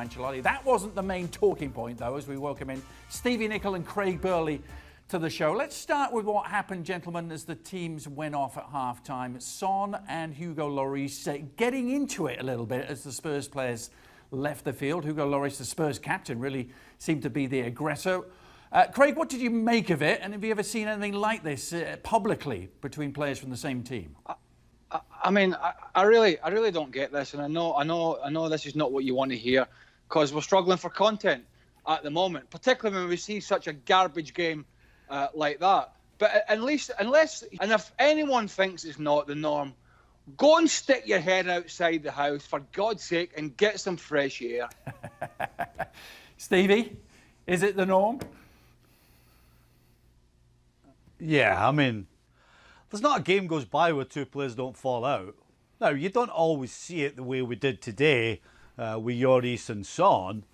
Ancelotti. That wasn't the main talking point, though, as we welcome in Stevie Nicol and Craig Burley to the show. Let's start with what happened, gentlemen, as the teams went off at half-time. Son and Hugo Lloris getting into it a little bit as the Spurs players left the field. Hugo Lloris, the Spurs captain, really seemed to be the aggressor. Craig, what did you make of it? And have you ever seen anything like this publicly between players from the same team? I mean, I really don't get this, and I know this is not what you want to hear, because we're struggling for content at the moment, particularly when we see such a garbage game like that. But unless if anyone thinks it's not the norm, go and stick your head outside the house, for God's sake, and get some fresh air. Stevie, is it the norm? Yeah, I mean, there's not a game goes by where two players don't fall out. Now, you don't always see it the way we did today with Lloris and Son,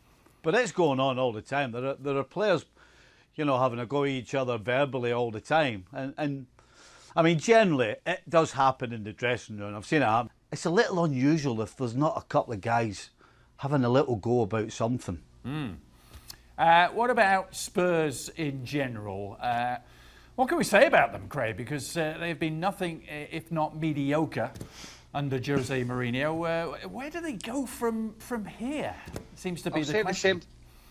but it's going on all the time. There are players, having a go at each other verbally all the time. And I mean, generally, it does happen in the dressing room. I've seen it happen. It's a little unusual if there's not a couple of guys having a little go about something. What about Spurs in general? What can we say about them, Craig? Because they've been nothing if not mediocre under Jose Mourinho. Where do they go from here? Seems to be the question.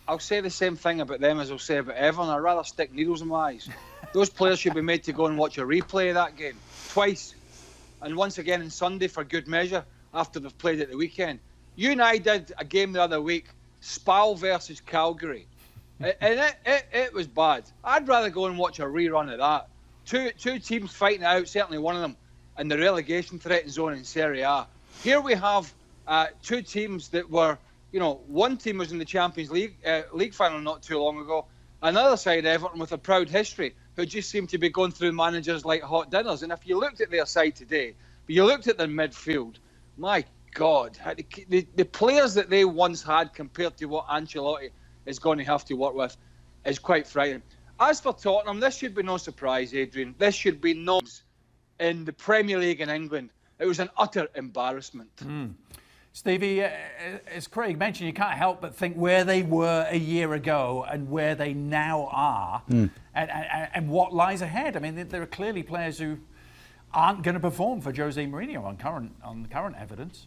I'll say the same thing about them as I'll say about Everton. I'd rather stick needles in my eyes. Those players should be made to go and watch a replay of that game twice, and once again on Sunday for good measure after they've played at the weekend. You and I did a game the other week, Spal versus Calgary. And it was bad. I'd rather go and watch a rerun of that. Two teams fighting it out, certainly one of them in the relegation threatened zone in Serie A. Here we have two teams that were, one team was in the Champions League final not too long ago. Another side, Everton, with a proud history, who just seem to be going through managers like hot dinners. And if you looked at their side today, but you looked at their midfield, my God, the players that they once had compared to what Ancelotti is going to have to work with is quite frightening. As for Tottenham, this should be no surprise, Adrian. This should be no in the Premier League in England. It was an utter embarrassment. Stevie, as Craig mentioned, you can't help but think where they were a year ago and where they now are and what lies ahead. I mean, there are clearly players who aren't going to perform for Jose Mourinho on current evidence.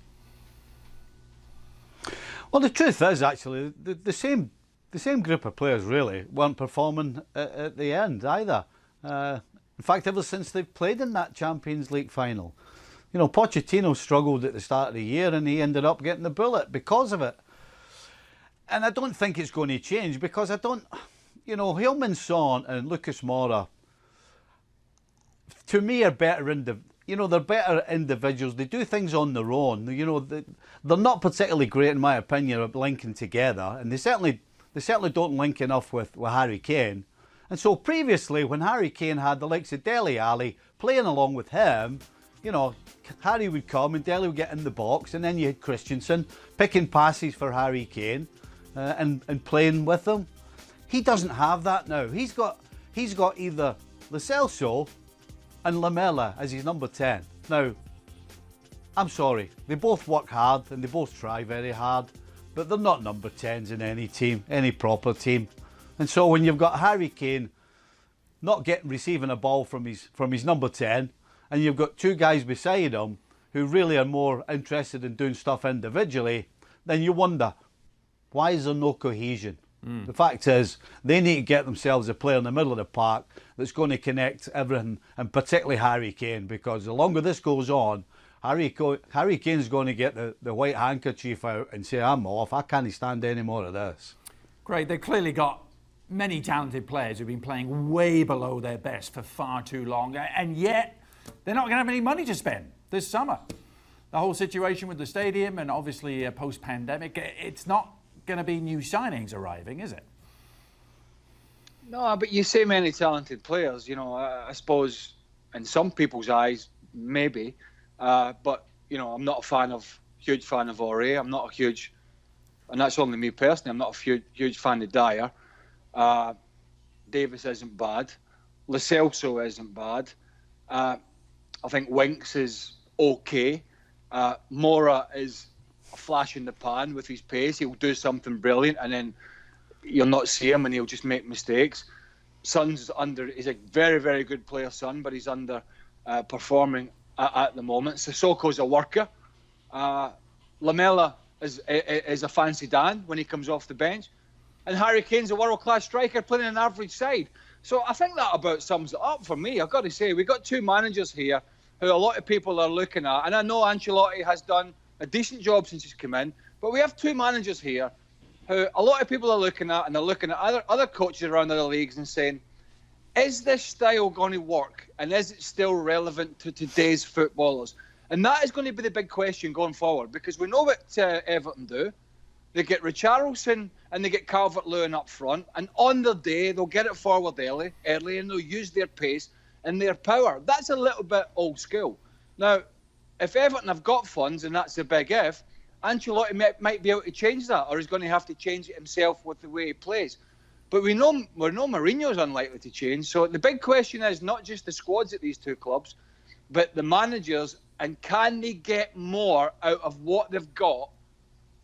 Well, the truth is, actually, the same group of players really weren't performing at the end either. In fact, ever since they've played in that Champions League final. Pochettino struggled at the start of the year and he ended up getting the bullet because of it. And I don't think it's going to change because Heung-min Son and Lucas Moura, to me, are better they're better individuals. They do things on their own. They're not particularly great, in my opinion, at linking together, and they certainly don't link enough with Harry Kane. And so previously, when Harry Kane had the likes of Dele Alli playing along with him, Harry would come and Dele would get in the box, and then you had Christensen picking passes for Harry Kane and playing with them. He doesn't have that now. He's got either Lo Celso and Lamela as his number 10. Now, I'm sorry, they both work hard and they both try very hard, but they're not number 10s in any team, any proper team. And so when you've got Harry Kane not receiving a ball from his number 10, and you've got two guys beside him who really are more interested in doing stuff individually, then you wonder, why is there no cohesion? The fact is, they need to get themselves a player in the middle of the park that's going to connect everything, and particularly Harry Kane, because the longer this goes on, Harry Kane's going to get the white handkerchief out and say, I'm off, I can't stand any more of this. Great, they've clearly got many talented players who've been playing way below their best for far too long, and yet they're not going to have any money to spend this summer. The whole situation with the stadium and obviously post-pandemic, it's not going to be new signings arriving, is it? No, but you say many talented players, I suppose in some people's eyes, maybe. But, I'm not a huge fan of Aurier. I'm not a huge, and that's only me personally, I'm not a huge fan of Dyer. Davis isn't bad. Lo Celso isn't bad. I think Winks is okay. Moura is a flash in the pan with his pace. He'll do something brilliant, and then you'll not see him, and he'll just make mistakes. Son's he's a very, very good player, Son, but he's under performing at the moment. Sissoko's a worker. Lamela is a fancy Dan when he comes off the bench. And Harry Kane's a world-class striker playing an average side. So I think that about sums it up for me. I've got to say, we've got two managers here who a lot of people are looking at. And I know Ancelotti has done a decent job since he's come in. But we have two managers here who a lot of people are looking at, and they're looking at other coaches around other leagues and saying, is this style going to work? And is it still relevant to today's footballers? And that is going to be the big question going forward, because we know what Everton do. They get Richarlison and they get Calvert-Lewin up front, and on their day they'll get it forward early, and they'll use their pace and their power. That's a little bit old school. Now, if Everton have got funds, and that's a big if, Ancelotti might be able to change that, or he's going to have to change it himself with the way he plays. But we know Mourinho's unlikely to change. So the big question is not just the squads at these two clubs, but the managers, and can they get more out of what they've got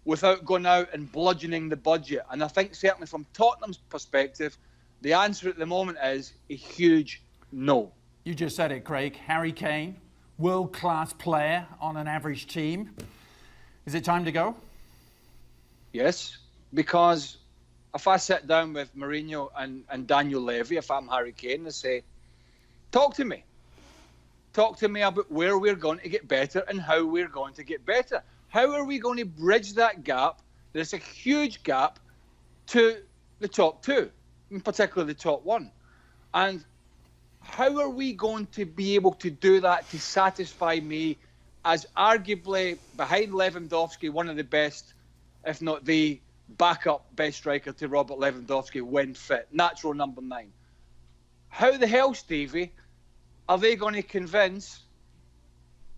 without going out and bludgeoning the budget? And I think certainly from Tottenham's perspective, the answer at the moment is a huge no. You just said it, Craig. Harry Kane, world-class player on an average team. Is it time to go? Yes, because if I sit down with Mourinho and Daniel Levy, if I'm Harry Kane, and say, talk to me. Talk to me about where we're going to get better and how we're going to get better. How are we going to bridge that gap? There's a huge gap to the top two, in particular the top one. And how are we going to be able to do that to satisfy me as arguably, behind Lewandowski, one of the best, if not the backup best striker to Robert Lewandowski when fit, natural number 9. How the hell, Stevie, are they going to convince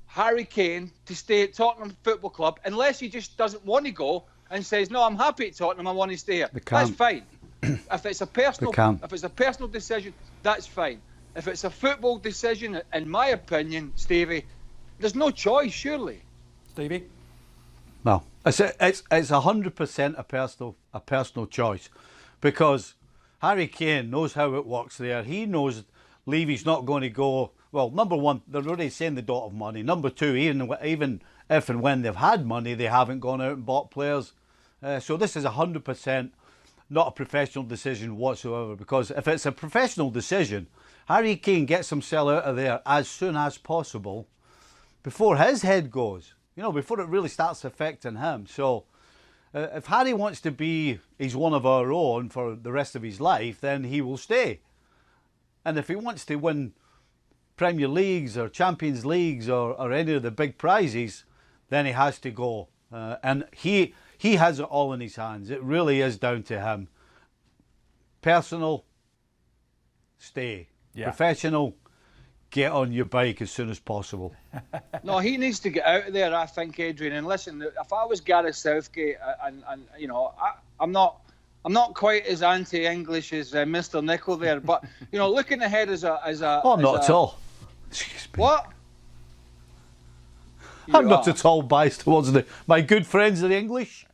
Harry Kane to stay at Tottenham Football Club unless he just doesn't want to go and says, no, I'm happy at Tottenham, I want to stay here? That's fine. If it's a personal decision, that's fine. If it's a football decision, in my opinion, Stevie, there's no choice, surely. Stevie? No, it's 100% a personal choice, because Harry Kane knows how it works there. He knows Levy's not going to go. Well, number one, they're already saying they don't have money. Number two, even if and when they've had money, they haven't gone out and bought players. So this is 100% not a professional decision whatsoever, because if it's a professional decision, Harry Kane gets himself out of there as soon as possible before his head goes, before it really starts affecting him. So if Harry wants to be, he's one of our own for the rest of his life, then he will stay. And if he wants to win Premier Leagues or Champions Leagues or any of the big prizes, then he has to go. And he has it all in his hands. It really is down to him. Personal, stay. Yeah. Professional, get on your bike as soon as possible. No, he needs to get out of there, I think, Adrian. And listen, if I was Gareth Southgate, I'm not quite as anti-English as Mr. Nicol there, but looking ahead as a. Oh, I'm not at all. Excuse me. What? I'm not at all biased towards my good friends of the English.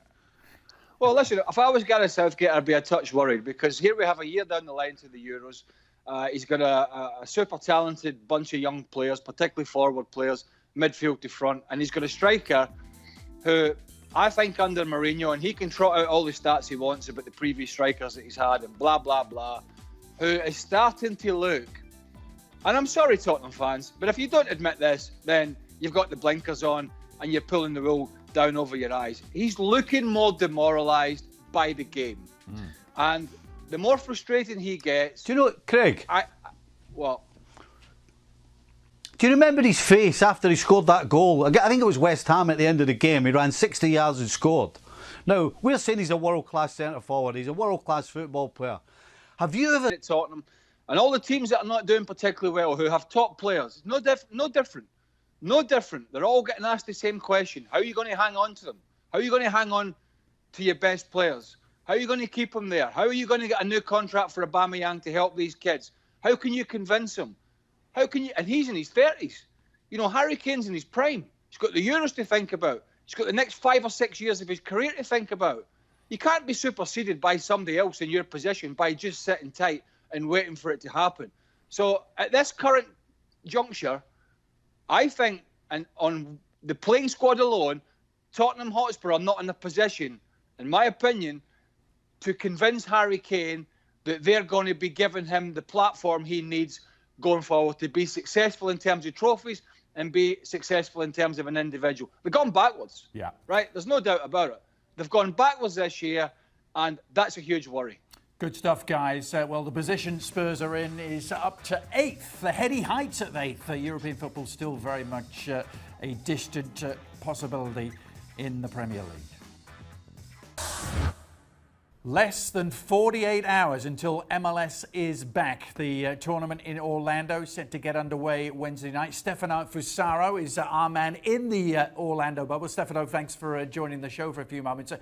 Well, listen, if I was Gareth Southgate, I'd be a touch worried, because here we have a year down the line to the Euros. He's got a super talented bunch of young players, particularly forward players, midfield to front, and he's got a striker who I think under Mourinho, and he can trot out all the stats he wants about the previous strikers that he's had and blah, blah, blah, who is starting to look, and I'm sorry, Tottenham fans, but if you don't admit this, then you've got the blinkers on and you're pulling the wool down over your eyes. He's looking more demoralised by the game. And the more frustrating he gets... Do you know, Craig? What? Do you remember his face after he scored that goal? I think it was West Ham at the end of the game. He ran 60 yards and scored. Now, we're saying he's a world-class centre-forward. He's a world-class football player. Have you ever... At Tottenham, and all the teams that are not doing particularly well, who have top players, no different. They're all getting asked the same question. How are you going to hang on to them? How are you going to hang on to your best players? How are you going to keep them there? How are you going to get a new contract for Aubameyang to help these kids? How can you convince them? How can you? And he's in his 30s. Harry Kane's in his prime. He's got the Euros to think about. He's got the next 5 or 6 years of his career to think about. You can't be superseded by somebody else in your position by just sitting tight and waiting for it to happen. So at this current juncture, I think, and on the playing squad alone, Tottenham Hotspur are not in a position, in my opinion, to convince Harry Kane that they're going to be giving him the platform he needs going forward to be successful in terms of trophies and be successful in terms of an individual. They've gone backwards. Yeah. Right? There's no doubt about it. They've gone backwards this year, and that's a huge worry. Good stuff, guys. Well, the position Spurs are in is up to 8th. The heady heights at 8th. European football still very much a distant possibility in the Premier League. Less than 48 hours until MLS is back. The tournament in Orlando set to get underway Wednesday night. Stefano Fusaro is our man in the Orlando bubble. Stefano, thanks for joining the show for a few moments.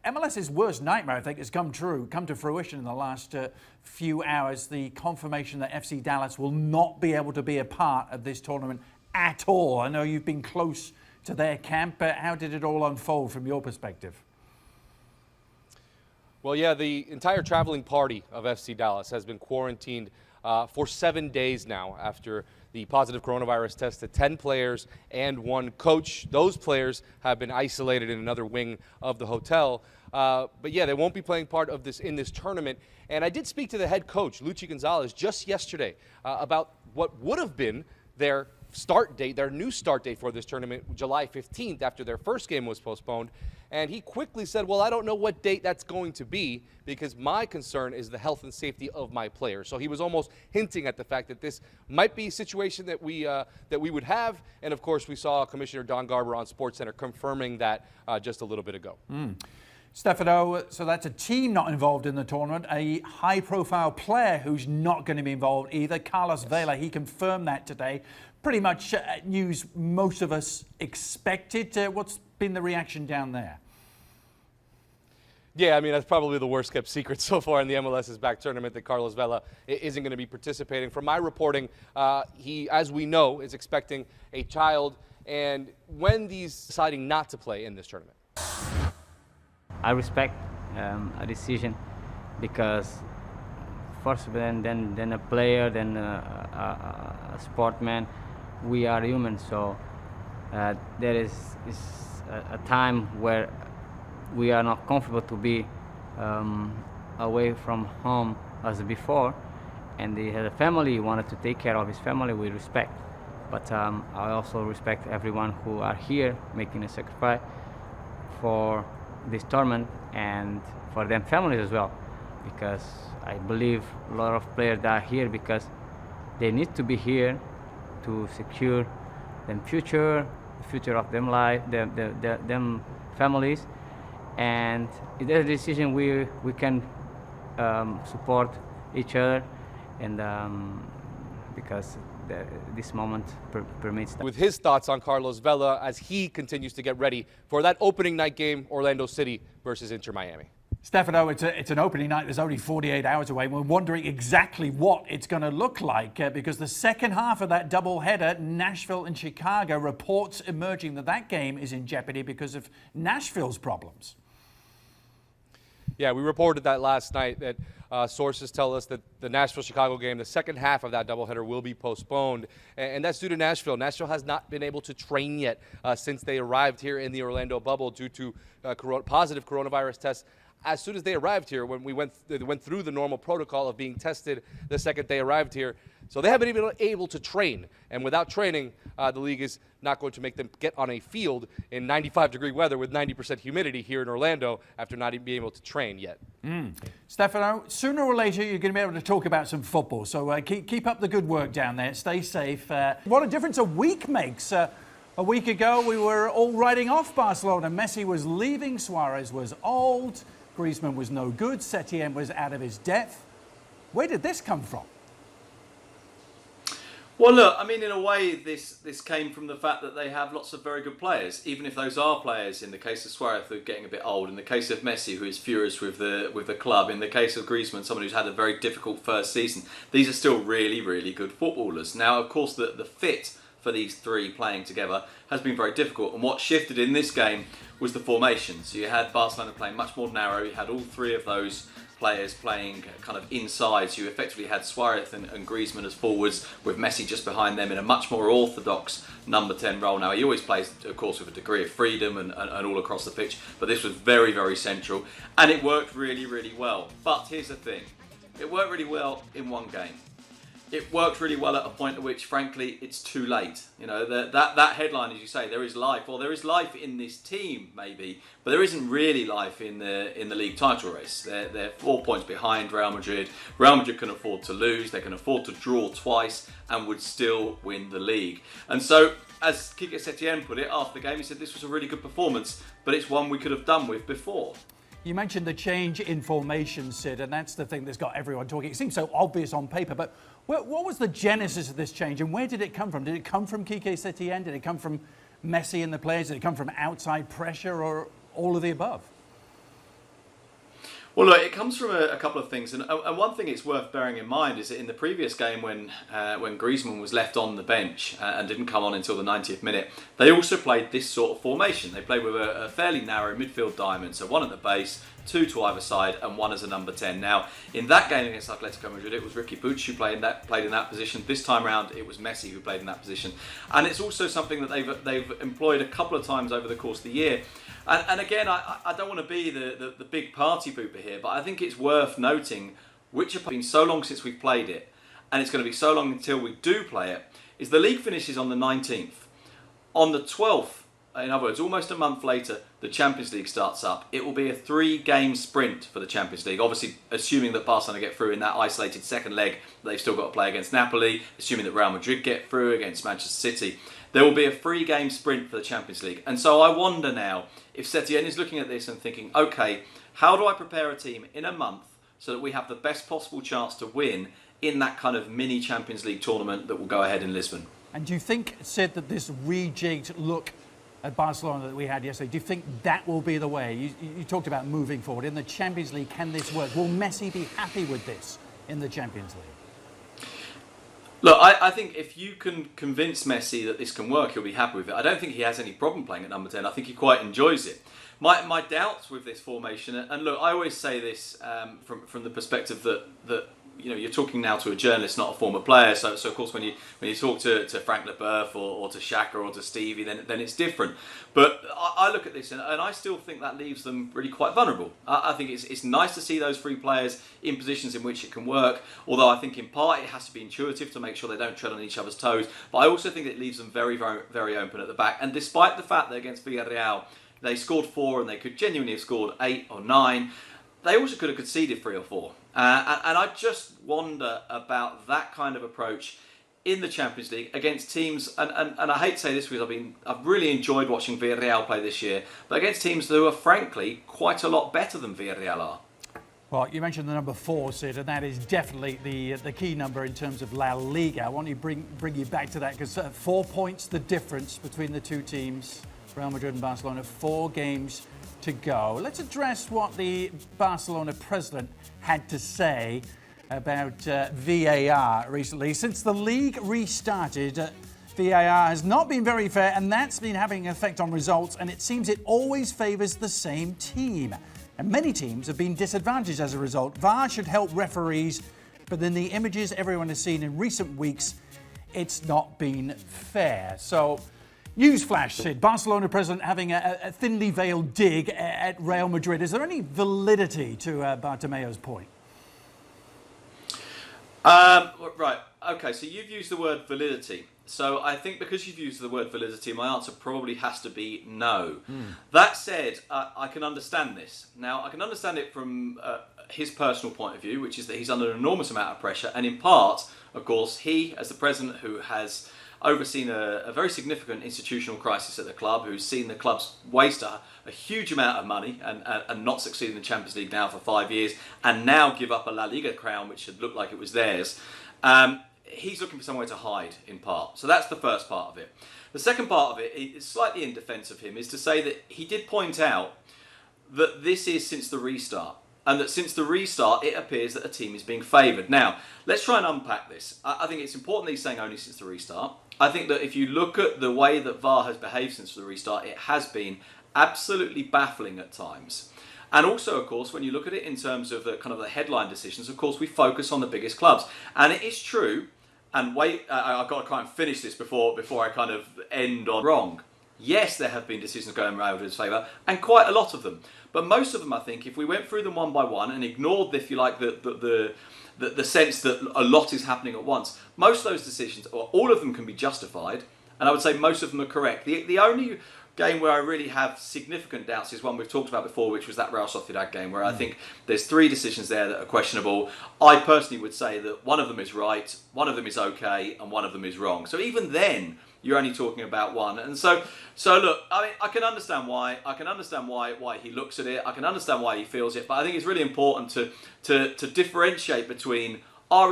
MLS's worst nightmare, I think, has come to fruition in the last few hours. The confirmation that FC Dallas will not be able to be a part of this tournament at all. I know you've been close to their camp, but how did it all unfold from your perspective? Well, yeah, the entire traveling party of FC Dallas has been quarantined for 7 days now after the positive coronavirus test to 10 players and 1 coach. Those players have been isolated in another wing of the hotel. But yeah, they won't be playing part of this in this tournament. And I did speak to the head coach, Luchi Gonzalez, just yesterday about what would have been their start date, their new start date for this tournament, July 15th, after their first game was postponed. And he quickly said, well, I don't know what date that's going to be because my concern is the health and safety of my players. So he was almost hinting at the fact that this might be a situation that we would have. And of course, we saw Commissioner Don Garber on SportsCenter confirming that just a little bit ago. Stefano, so that's a team not involved in the tournament, a high-profile player who's not going to be involved either. Carlos Vela, he confirmed that today. Pretty much news most of us expected. What's been the reaction down there? Yeah, I mean, that's probably the worst kept secret so far in the MLS's back tournament, that Carlos Vela isn't going to be participating. From my reporting, he, as we know, is expecting a child, and Wendy's deciding not to play in this tournament. I respect a decision because first, then a player, then a sportsman. We are human, so there is a time where we are not comfortable to be away from home as before, and he had a family. He wanted to take care of his family. We respect, but I also respect everyone who are here making a sacrifice for this tournament and for them families as well, because I believe a lot of players are here because they need to be here to secure the future of them life, them families, and if there's a decision we can support each other, and because this moment permits that. With his thoughts on Carlos Vela as he continues to get ready for that opening night game, Orlando City versus Inter Miami. Stefano, it's an opening night that's only 48 hours away. We're wondering exactly what it's going to look like because the second half of that double-header, Nashville and Chicago, reports emerging that game is in jeopardy because of Nashville's problems. Yeah, we reported that last night, that sources tell us that the Nashville-Chicago game, the second half of that doubleheader, will be postponed. And that's due to Nashville. Nashville has not been able to train yet since they arrived here in the Orlando bubble due to positive coronavirus tests. As soon as they arrived here, when they went through the normal protocol of being tested the second they arrived here. So they haven't even been able to train. And without training, the league is not going to make them get on a field in 95-degree weather with 90% humidity here in Orlando after not even being able to train yet. Stefano, sooner or later you're going to be able to talk about some football. So keep up the good work down there. Stay safe. What a difference a week makes. A week ago, we were all writing off Barcelona. Messi was leaving. Suarez was old. Griezmann was no good. Setien was out of his depth. Where did this come from? Well, look, I mean, in a way, this came from the fact that they have lots of very good players, even if those are players, in the case of Suarez, who are getting a bit old, in the case of Messi, who is furious with the club, in the case of Griezmann, someone who's had a very difficult first season. These are still really, really good footballers. Now, of course, the fit for these three playing together has been very difficult. And what shifted in this game was the formation. So you had Barcelona playing much more narrow. You had all three of those players playing kind of inside. So you effectively had Suarez and Griezmann as forwards, with Messi just behind them in a much more orthodox number 10 role. Now, he always plays, of course, with a degree of freedom and all across the pitch, but this was very, very central, and it worked really, really well. But here's the thing. It worked really well in one game. It worked really well at a point at which, frankly, it's too late. You know, that headline, as you say, there is life. Well, there is life in this team, maybe, but there isn't really life in the league title race. They're 4 points behind Real Madrid. Real Madrid can afford to lose. They can afford to draw twice and would still win the league. And so, as Quique Setién put it after the game, he said this was a really good performance, but it's one we could have done with before. You mentioned the change in formation, Sid, and that's the thing that's got everyone talking. It seems so obvious on paper, but what was the genesis of this change, and where did it come from? Did it come from Quique Setién? Did it come from Messi and the players? Did it come from outside pressure, or all of the above? Well, look, it comes from a couple of things, and one thing it's worth bearing in mind is that in the previous game when Griezmann was left on the bench and didn't come on until the 90th minute, they also played this sort of formation. They played with a fairly narrow midfield diamond, so one at the base, two to either side, and one as a number 10. Now, in that game against Atletico Madrid, it was Ricky Puig who played in that position. This time round, it was Messi who played in that position, and it's also something that they've employed a couple of times over the course of the year. And again, I don't want to be the big party pooper here, but I think it's worth noting, which have been so long since we've played it, and it's going to be so long until we do play it, is the league finishes on the 19th. On the 12th, in other words, almost a month later, the Champions League starts up. It will be a 3-game sprint for the Champions League, obviously assuming that Barcelona get through in that isolated second leg. They've still got to play against Napoli, assuming that Real Madrid get through against Manchester City. There will be a 3-game sprint for the Champions League. And so I wonder now if Setién is looking at this and thinking, okay, how do I prepare a team in a month so that we have the best possible chance to win in that kind of mini Champions League tournament that will go ahead in Lisbon? And do you think, Sid, that this rejigged look at Barcelona that we had yesterday, do you think that will be the way? You talked about moving forward. In the Champions League, can this work? Will Messi be happy with this in the Champions League? Look, I think if you can convince Messi that this can work, he'll be happy with it. I don't think he has any problem playing at number 10. I think he quite enjoys it. My doubts with this formation, and look, I always say this from the perspective that you know, you're talking now to a journalist, not a former player. So of course, when you talk to Frank Leboeuf or to Xhaka or to Stevie, then it's different. But I look at this and I still think that leaves them really quite vulnerable. I think it's nice to see those three players in positions in which it can work. Although I think in part it has to be intuitive to make sure they don't tread on each other's toes. But I also think it leaves them very, very, very open at the back. And despite the fact that against Villarreal they scored 4 and they could genuinely have scored 8 or 9, they also could have conceded 3 or 4. And I just wonder about that kind of approach in the Champions League against teams, and I hate to say this because I've really enjoyed watching Villarreal play this year, but against teams who are frankly quite a lot better than Villarreal are. Well, you mentioned the number 4, Sid, and that is definitely the key number in terms of La Liga. I want to bring you back to that because 4 points the difference between the two teams, Real Madrid and Barcelona, 4 games to go. Let's address what the Barcelona president had to say about VAR recently. Since the league restarted, VAR has not been very fair, and that's been having an effect on results, and it seems it always favours the same team. And many teams have been disadvantaged as a result. VAR should help referees, but in the images everyone has seen in recent weeks, it's not been fair. So, newsflash, Sid. Barcelona president having a thinly veiled dig at Real Madrid. Is there any validity to Bartomeu's point? Right. Okay. So you've used the word validity. So I think because you've used the word validity, my answer probably has to be no. That said, I can understand this. Now, I can understand it from his personal point of view, which is that he's under an enormous amount of pressure. And in part, of course, he, as the president who has overseen a very significant institutional crisis at the club, who's seen the club's waste a huge amount of money and not succeed in the Champions League now for 5 years, and now give up a La Liga crown, which had looked like it was theirs. He's looking for somewhere to hide, in part. So that's the first part of it. The second part of it, is slightly in defence of him, is to say that he did point out that this is since the restart. and that since the restart, it appears that a team is being favoured. Now, let's try and unpack this. I think it's important that he's saying only since the restart. I think that if you look at the way that VAR has behaved since the restart, it has been absolutely baffling at times. And also, of course, when you look at it in terms of the kind of the headline decisions, of course, we focus on the biggest clubs. And it is true, and wait, I've got to kind of finish this before I kind of end on wrong. Yes, there have been decisions going in Real Madrid's favour, and quite a lot of them. But most of them, I think, if we went through them one by one and ignored, if you like, the sense that a lot is happening at once, most of those decisions, or all of them, can be justified, and I would say most of them are correct. The only game where I really have significant doubts is one we've talked about before, which was that Real Sociedad game, where I think there's 3 decisions there that are questionable. I personally would say that one of them is right, one of them is okay, and one of them is wrong. So even then, you're only talking about one. And so look, I mean, I can understand why. I can understand why he looks at it. I can understand why he feels it. But I think it's really important to differentiate between have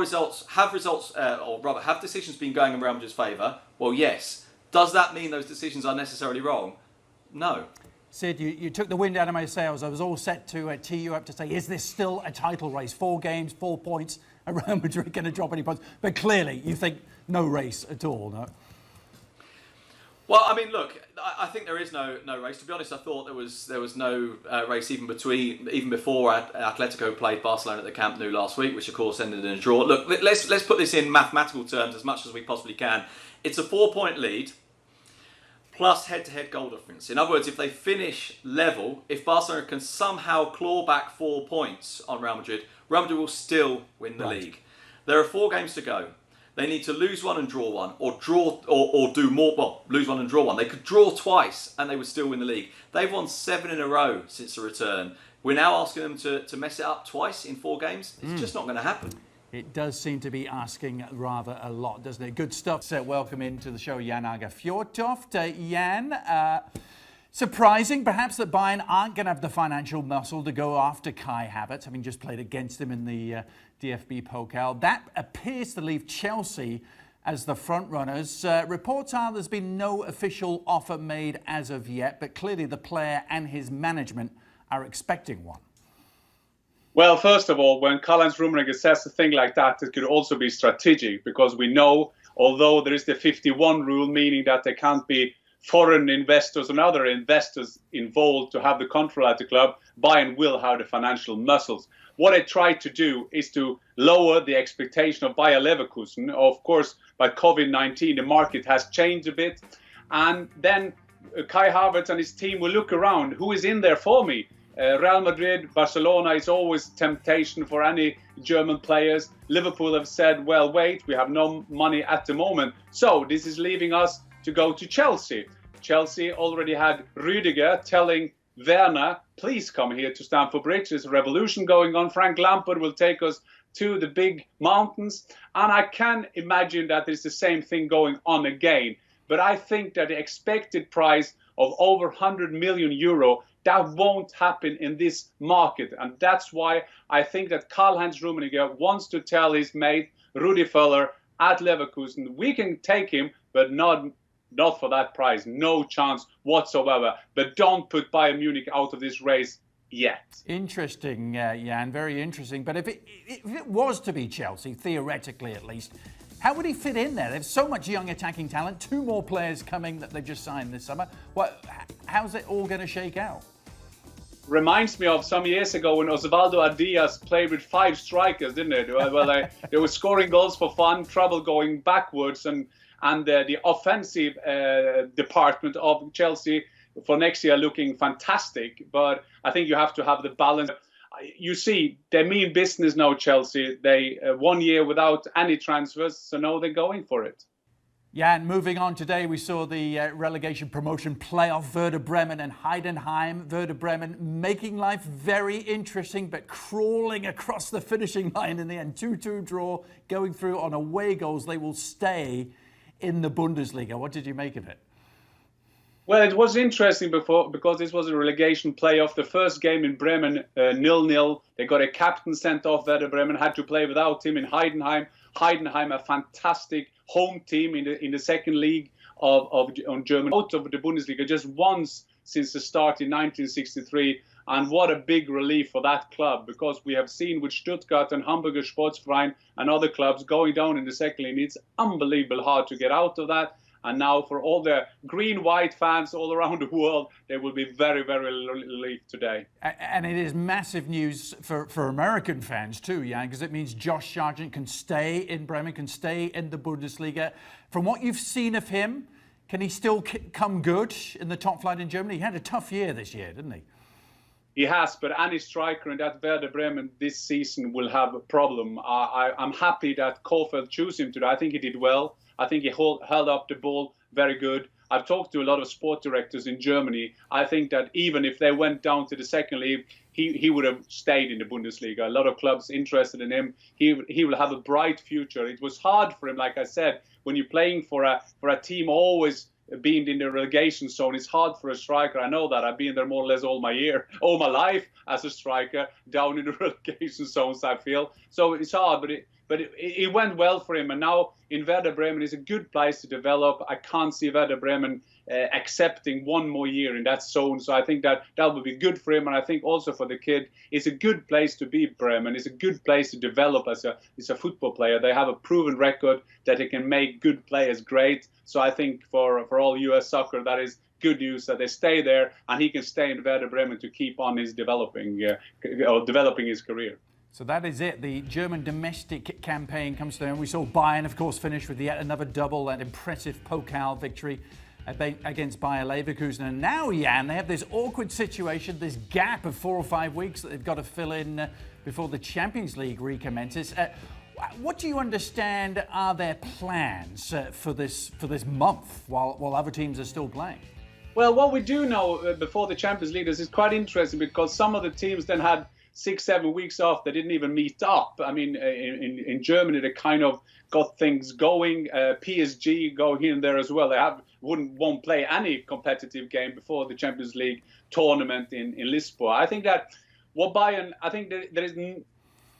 decisions been going in Real Madrid's favour? Well, yes. Does that mean those decisions are necessarily wrong? No. Sid, you took the wind out of my sails. I was all set to tee you up to say, is this still a title race? 4 games, 4 points. Are Real Madrid going to drop any points? But clearly, you think no race at all, no? Well, I mean, look, I think there is no race. To be honest, I thought there was no race even before Atletico played Barcelona at the Camp Nou last week, which of course ended in a draw. Look, let's put this in mathematical terms as much as we possibly can. It's a 4-point lead plus head-to-head goal difference. In other words, if they finish level, if Barcelona can somehow claw back 4 points on Real Madrid will still win the league. There are 4 games to go. They need to lose one and draw one, or do more. Well, lose one and draw one. They could draw twice and they would still win the league. They've won 7 in a row since the return. We're now asking them to mess it up twice in 4 games. It's just not going to happen. It does seem to be asking rather a lot, doesn't it? Good stuff. So welcome into the show, Jan Agerfjordtoft. Jan, surprising perhaps that Bayern aren't going to have the financial muscle to go after Kai Havertz, having just played against him in the DFB Pokal. That appears to leave Chelsea as the front runners. Reports are there's been no official offer made as of yet, but clearly the player and his management are expecting one. Well, first of all, when Karl-Heinz Rummenigge says a thing like that, it could also be strategic, because we know, although there is the 51 rule, meaning that there can't be foreign investors and other investors involved to have the control at the club, Bayern will have the financial muscles. What I tried to do is to lower the expectation of Bayer Leverkusen. Of course, by COVID-19, the market has changed a bit. And then Kai Havertz and his team will look around. Who is in there for me? Real Madrid, Barcelona is always temptation for any German players. Liverpool have said, well, wait, we have no money at the moment. So this is leaving us to go to Chelsea. Chelsea already had Rüdiger telling Werner, please come here to Stamford Bridge. There's a revolution going on. Frank Lampard will take us to the big mountains. And I can imagine that there's the same thing going on again. But I think that the expected price of over 100 million euro, that won't happen in this market. And that's why I think that Karl-Heinz Rummenigge wants to tell his mate, Rudi Völler, at Leverkusen, we can take him, but not for that price. No chance whatsoever. But don't put Bayern Munich out of this race yet. Interesting, Jan, very interesting. But if it was to be Chelsea, theoretically at least, how would he fit in there? There's so much young attacking talent, 2 more players coming that they've just signed this summer. How's it all going to shake out? Reminds me of some years ago when Osvaldo Ardias played with 5 strikers, didn't it? Well, they were scoring goals for fun, trouble going backwards, and the offensive department of Chelsea for next year looking fantastic. But I think you have to have the balance. You see, they mean business now, Chelsea. They 1 year without any transfers, so now they're going for it. Yeah, and moving on today, we saw the relegation promotion playoff, Werder Bremen and Heidenheim. Werder Bremen making life very interesting, but crawling across the finishing line in the end. 2-2 draw, going through on away goals. They will stay in the Bundesliga. What did you make of it? Well, it was interesting because this was a relegation playoff. The first game in Bremen, 0-0. They got a captain sent off. Werder Bremen had to play without him in Heidenheim. Heidenheim, a fantastic home team in the second league of Germany, out of the Bundesliga just once since the start in 1963. And what a big relief for that club, because we have seen with Stuttgart and Hamburger Sportverein and other clubs going down in the second league, it's unbelievable hard to get out of that. And now for all the green-white fans all around the world, they will be very, very relieved today. And it is massive news for American fans too, Jan, because it means Josh Sargent can stay in Bremen, can stay in the Bundesliga. From what you've seen of him, can he still come good in the top flight in Germany? He had a tough year this year, didn't he? He has, but any striker in that Werder Bremen this season will have a problem. I'm happy that Kofeld chose him today. I think he did well. I think he held up the ball very good. I've talked to a lot of sport directors in Germany. I think that even if they went down to the second league, he would have stayed in the Bundesliga. A lot of clubs interested in him. He will have a bright future. It was hard for him, like I said, when you're playing for a team always being in the relegation zone. It's hard for a striker. I know that. I've been there more or less all my life as a striker, down in the relegation zones, I feel. So it's hard, but it went well for him. And now in Werder Bremen, it's a good place to develop. I can't see Werder Bremen accepting one more year in that zone. So I think that would be good for him. And I think also for the kid, it's a good place to be, Bremen. It's a good place to develop as a football player. They have a proven record that they can make good players great. So I think for all US soccer, that is good news that they stay there and he can stay in Werder Bremen to keep on his developing his career. So that is it. The German domestic campaign comes to an end. We saw Bayern, of course, finish with yet another double, that impressive Pokal victory against Bayer Leverkusen. And now, Jan, they have this awkward situation, this gap of 4 or 5 weeks that they've got to fill in before the Champions League recommences. What do you understand are their plans for this month while other teams are still playing? Well, what we do know before the Champions League is quite interesting, because some of the teams then had 6-7 weeks off. They didn't even meet up. I mean, in Germany, they kind of got things going. PSG go here and there as well. They won't play any competitive game before the Champions League tournament in Lisbon. I think that what Bayern, I think there is,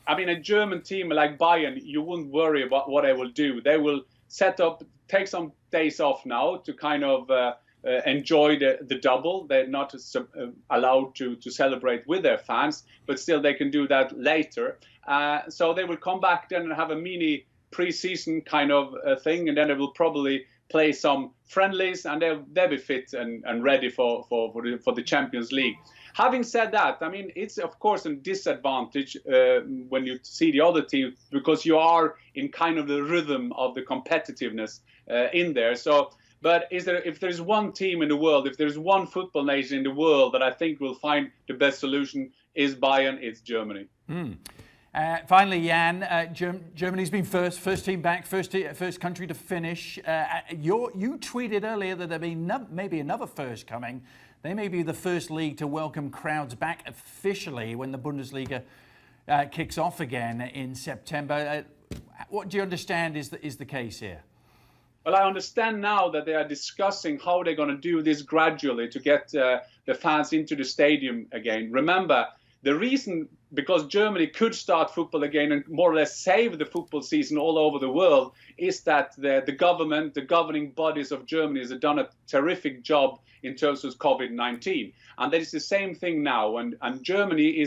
I mean, a German team like Bayern, you wouldn't worry about what they will do. They will take some days off now to kind of enjoy the double. They're not allowed to celebrate with their fans, but still they can do that later. So they will come back then and have a mini pre-season kind of thing, and then they will probably play some friendlies, and they'll be fit and ready for the Champions League. Having said that, I mean, it's of course a disadvantage when you see the other team, because you are in kind of the rhythm of the competitiveness in there. So, but if there's one team in the world, if there's one football nation in the world that I think will find the best solution is Bayern, it's Germany. Finally, Jan, Germany's been first team back, first country to finish. You tweeted earlier that there'll be maybe another first coming. They may be the first league to welcome crowds back officially when the Bundesliga kicks off again in September. What do you understand is the case here? Well, I understand now that they are discussing how they're going to do this gradually to get the fans into the stadium again. Remember, the reason, because Germany could start football again and more or less save the football season all over the world, is that the government, the governing bodies of Germany has done a terrific job in terms of COVID-19. And that is the same thing now. And Germany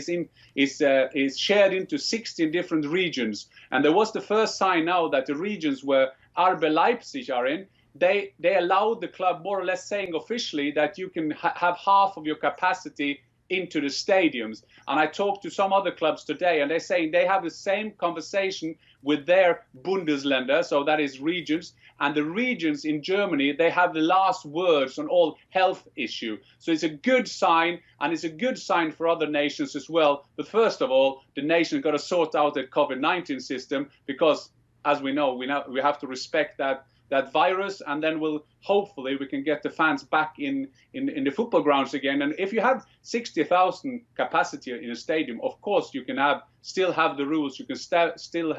is shared into 16 different regions. And there was the first sign now that the regions where RB Leipzig are in, they allowed the club more or less saying officially that you can have half of your capacity into the stadiums. And I talked to some other clubs today, and they're saying they have the same conversation with their Bundesländer, so that is regions. And the regions in Germany, they have the last words on all health issue. So it's a good sign, and it's a good sign for other nations as well. But first of all, the nation's got to sort out the COVID-19 system, because as we know, we have to respect that virus, and then hopefully we can get the fans back in the football grounds again. And if you have 60,000 capacity in a stadium, of course you can still have the rules. You can still have